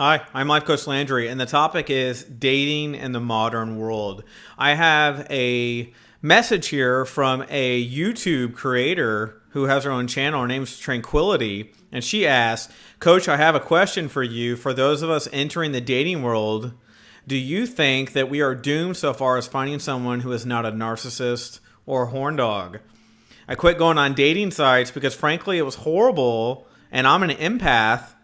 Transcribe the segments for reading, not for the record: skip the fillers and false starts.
Hi, I'm Life Coach Landry, and the topic is dating in the modern world. I have a message here from a YouTube creator who has her own channel. Her name's Tranquility, and she asks, Coach, I have a question for you. For those of us entering the dating world, do you think that we are doomed so far as finding someone who is not a narcissist or a horn dog? I quit going on dating sites because, frankly, it was horrible, and I'm an empath.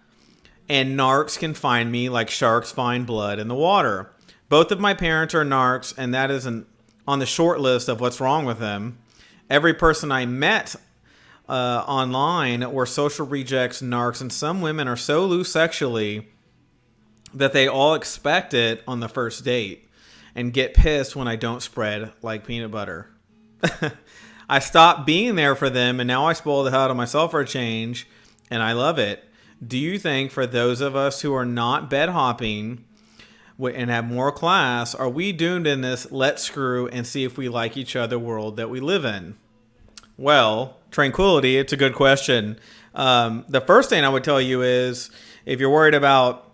And narcs can find me like sharks find blood in the water. Both of my parents are narcs, and that isn't on the short list of what's wrong with them. Every person I met online were social rejects, narcs, and some women are so loose sexually that they all expect it on the first date and get pissed when I don't spread like peanut butter. I stopped being there for them, and now I spoil the hell out of myself for a change, and I love it. Do you think for those of us who are not bed hopping and have more class, are we doomed in this let's screw and see if we like each other world that we live in? Well, Tranquility, it's a good question. The first thing I would tell you is if you're worried about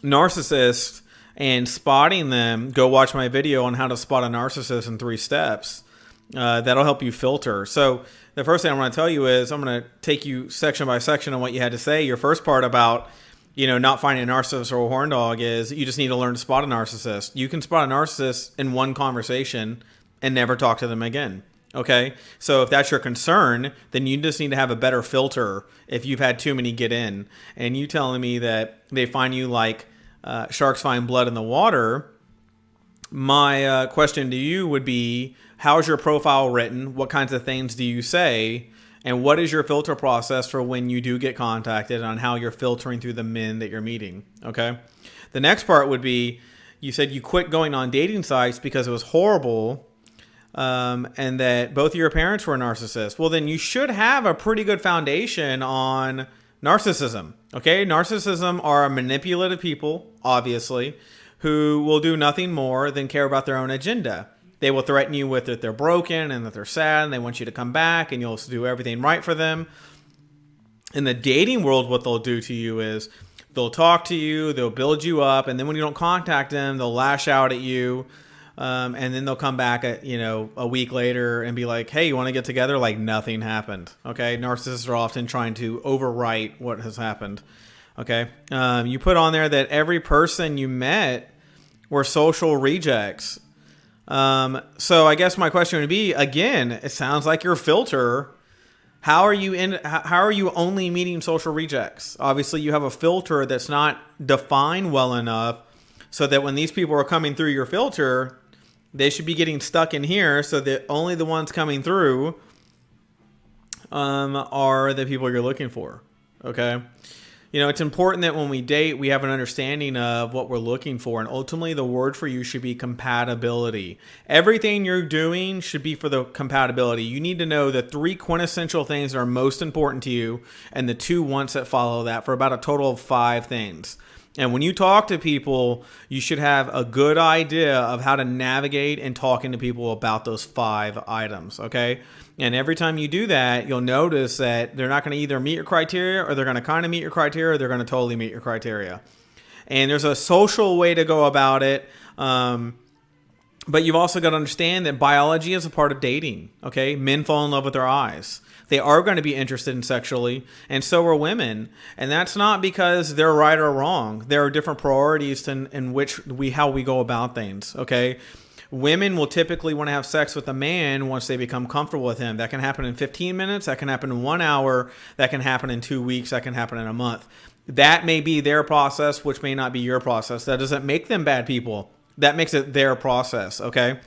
narcissists and spotting them, go watch my video on how to spot a narcissist in 3 steps. That'll help you filter. So the first thing I want to tell you is I'm going to take you section by section on what you had to say. Your first part about, not finding a narcissist or a horn dog is you just need to learn to spot a narcissist. You can spot a narcissist in one conversation and never talk to them again. Okay. So if that's your concern, then you just need to have a better filter if you've had too many get in. And you telling me that they find you like sharks find blood in the water. My question to you would be, how's your profile written? What kinds of things do you say? And what is your filter process for when you do get contacted on how you're filtering through the men that you're meeting? Okay. The next part would be, you said you quit going on dating sites because it was horrible, and that both of your parents were narcissists. Well, then you should have a pretty good foundation on narcissism. Okay. Narcissism are manipulative people, obviously, who will do nothing more than care about their own agenda. They will threaten you with that they're broken and that they're sad and they want you to come back and you'll do everything right for them. In the dating world, what they'll do to you is they'll talk to you, they'll build you up, and then when you don't contact them, they'll lash out at you. And then they'll come back at, a week later and be like, hey, you want to get together? Like nothing happened. Okay. Narcissists are often trying to overwrite what has happened. Okay. You put on there that every person you met were social rejects. So I guess my question would be, again, it sounds like your filter. How are you only meeting social rejects? Obviously you have a filter that's not defined well enough so that when these people are coming through your filter, they should be getting stuck in here so that only the ones coming through, are the people you're looking for. Okay. It's important that when we date, we have an understanding of what we're looking for. And ultimately, the word for you should be compatibility. Everything you're doing should be for the compatibility. You need to know the 3 quintessential things that are most important to you and the 2 wants that follow that for about a total of 5 things. And when you talk to people, you should have a good idea of how to navigate and talking to people about those 5 items, okay? And every time you do that, you'll notice that they're not going to either meet your criteria or they're going to kind of meet your criteria or they're going to totally meet your criteria. And there's a social way to go about it. But you've also got to understand that biology is a part of dating, okay? Men fall in love with their eyes. They are going to be interested in sexually, and so are women. And that's not because they're right or wrong. There are different priorities in which how we go about things, okay? Women will typically want to have sex with a man once they become comfortable with him. That can happen in 15 minutes. That can happen in 1 hour. That can happen in 2 weeks. That can happen in a month. That may be their process, which may not be your process. That doesn't make them bad people. That makes it their process, okay?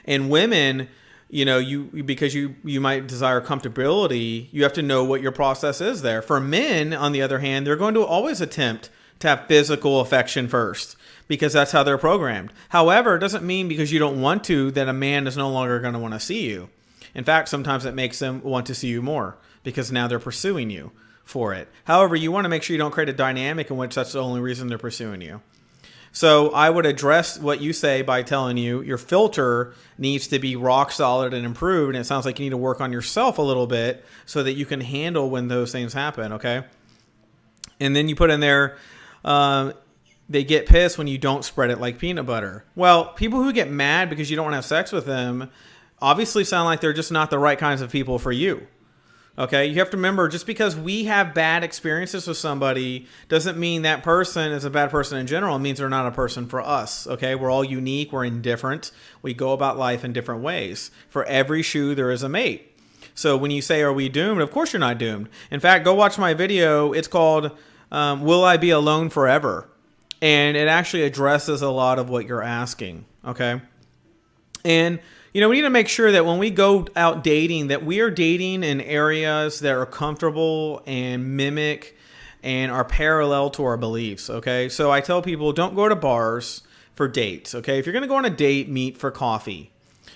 And women, because you might desire comfortability, you have to know what your process is there. For men, on the other hand, they're going to always attempt to have physical affection first because that's how they're programmed. However, it doesn't mean because you don't want to that a man is no longer going to want to see you. In fact, sometimes it makes them want to see you more because now they're pursuing you for it. However, you want to make sure you don't create a dynamic in which that's the only reason they're pursuing you. So I would address what you say by telling you your filter needs to be rock solid and improved. And it sounds like you need to work on yourself a little bit so that you can handle when those things happen. Okay. And then you put in there, They get pissed when you don't spread it like peanut butter. Well, people who get mad because you don't want to have sex with them obviously sound like they're just not the right kinds of people for you. Okay, you have to remember, just because we have bad experiences with somebody doesn't mean that person is a bad person in general. It means they're not a person for us. Okay, we're all unique. We're indifferent. We go about life in different ways. For every shoe, there is a mate. So when you say, are we doomed? Of course you're not doomed. In fact, go watch my video. It's called, Will I Be Alone Forever? And it actually addresses a lot of what you're asking, okay? And, we need to make sure that when we go out dating, that we are dating in areas that are comfortable and mimic and are parallel to our beliefs, okay? So I tell people, don't go to bars for dates, okay? If you're going to go on a date, meet for coffee,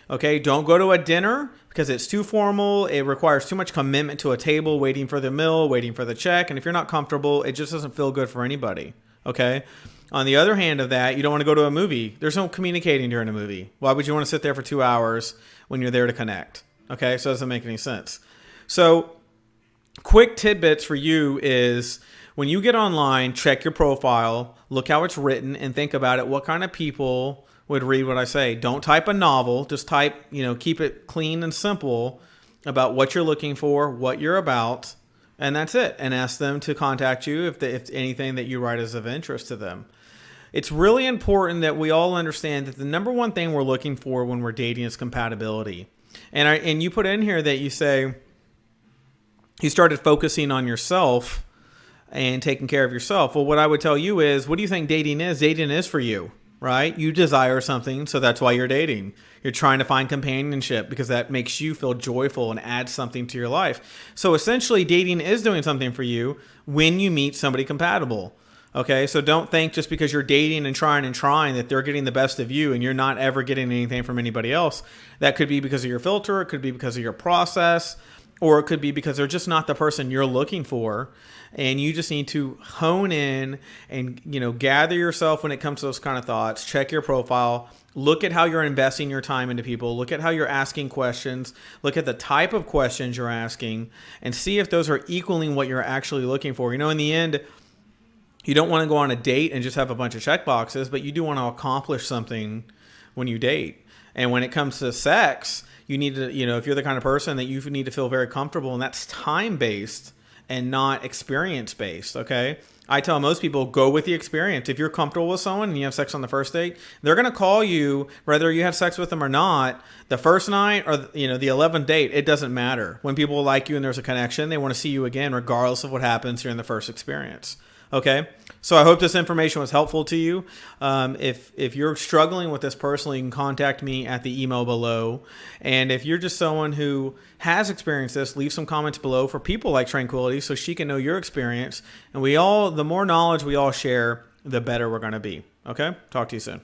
okay? Don't go to a dinner because it's too formal. It requires too much commitment to a table, waiting for the meal, waiting for the check. And if you're not comfortable, it just doesn't feel good for anybody, okay? On the other hand of that, you don't want to go to a movie. There's no communicating during a movie. Why would you want to sit there for 2 hours when you're there to connect? Okay, so it doesn't make any sense. So quick tidbits for you is when you get online, check your profile, look how it's written, and think about it. What kind of people would read what I say? Don't type a novel. Just type, keep it clean and simple about what you're looking for, what you're about, and that's it. And ask them to contact you if anything that you write is of interest to them. It's really important that we all understand that the number one thing we're looking for when we're dating is compatibility. And you put in here that you say you started focusing on yourself and taking care of yourself. Well, what I would tell you is, what do you think dating is? Dating is for you, right? You desire something, so that's why you're dating. You're trying to find companionship because that makes you feel joyful and adds something to your life. So essentially, dating is doing something for you when you meet somebody compatible. Okay, so don't think just because you're dating and trying that they're getting the best of you and you're not ever getting anything from anybody else. That could be because of your filter, it could be because of your process, or it could be because they're just not the person you're looking for. And you just need to hone in and, gather yourself when it comes to those kind of thoughts. Check your profile. Look at how you're investing your time into people. Look at how you're asking questions. Look at the type of questions you're asking and see if those are equaling what you're actually looking for. In the end, you don't want to go on a date and just have a bunch of check boxes, but you do want to accomplish something when you date. And when it comes to sex, you need to, if you're the kind of person that you need to feel very comfortable, and that's time-based and not experience-based, okay? I tell most people, go with the experience. If you're comfortable with someone and you have sex on the first date, they're going to call you, whether you have sex with them or not, the first night or, the 11th date, it doesn't matter. When people like you and there's a connection, they want to see you again, regardless of what happens during the first experience. Okay, so I hope this information was helpful to you. If you're struggling with this personally, you can contact me at the email below. And if you're just someone who has experienced this, leave some comments below for people like Tranquility so she can know your experience. And the more knowledge we all share, the better we're going to be. Okay, talk to you soon.